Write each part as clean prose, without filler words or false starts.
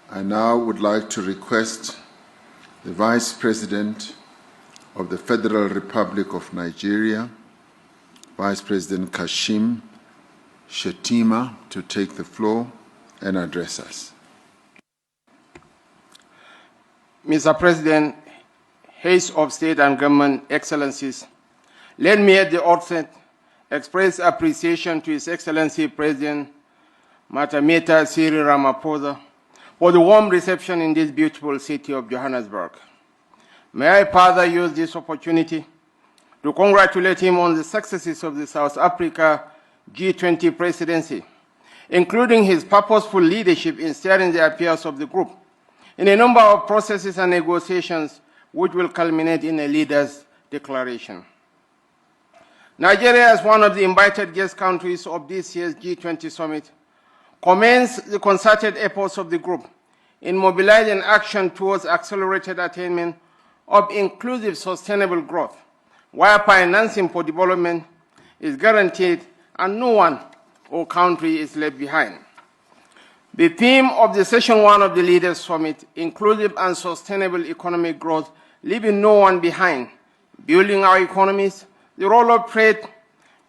I now would like to request the Vice President of the Federal Republic of Nigeria, Vice President Kashim Shettima, to take the floor and address us. Mr. President, Heads of State and Government, Excellencies, let me at the outset express appreciation to His Excellency President Matameta Cyril Ramaphosa for the warm reception in this beautiful city of Johannesburg. May I further use this opportunity to congratulate him on the successes of the South Africa G20 presidency, including his purposeful leadership in steering the affairs of the group in a number of processes and negotiations which will culminate in a leader's declaration. Nigeria, as one of the invited guest countries of this year's G20 summit, commends the concerted efforts of the group in mobilizing action towards accelerated attainment of inclusive sustainable growth, where financing for development is guaranteed and no one or country is left behind. The theme of the Session 1 of the Leaders' Summit, Inclusive and Sustainable Economic Growth, leaving no one behind, building our economies, the role of trade,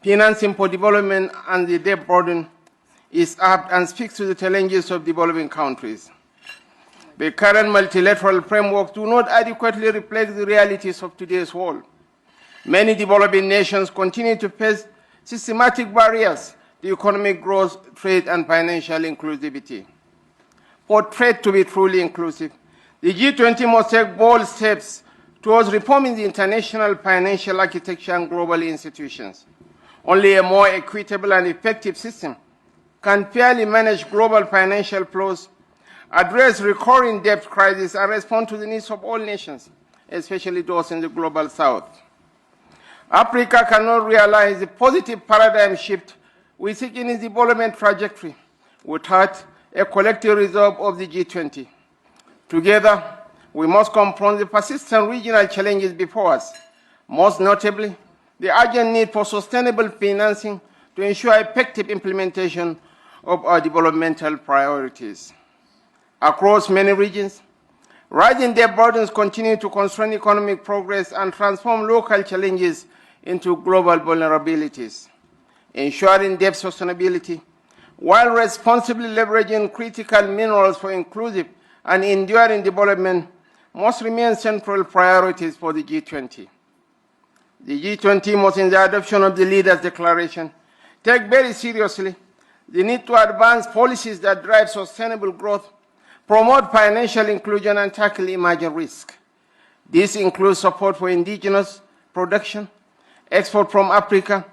financing for development, and the debt burden, is apt and speaks to the challenges of developing countries. The current multilateral framework do not adequately reflect the realities of today's world. Many developing nations continue to face systematic barriers to economic growth, trade, and financial inclusivity. For trade to be truly inclusive, the G20 must take bold steps towards reforming the international financial architecture and global institutions. Only a more equitable and effective system can fairly manage global financial flows, address recurring debt crises, and respond to the needs of all nations, especially those in the global south. Africa cannot realize the positive paradigm shift we seek in its development trajectory without a collective resolve of the G20. Together, we must confront the persistent regional challenges before us, most notably the urgent need for sustainable financing to ensure effective implementation of our developmental priorities. Across many regions, rising debt burdens continue to constrain economic progress and transform local challenges into global vulnerabilities. Ensuring debt sustainability, while responsibly leveraging critical minerals for inclusive and enduring development, must remain central priorities for the G20. The G20 must, in the adoption of the Leaders' Declaration, take very seriously the need to advance policies that drive sustainable growth, promote financial inclusion, and tackle emerging risk. This includes support for indigenous production, export from Africa,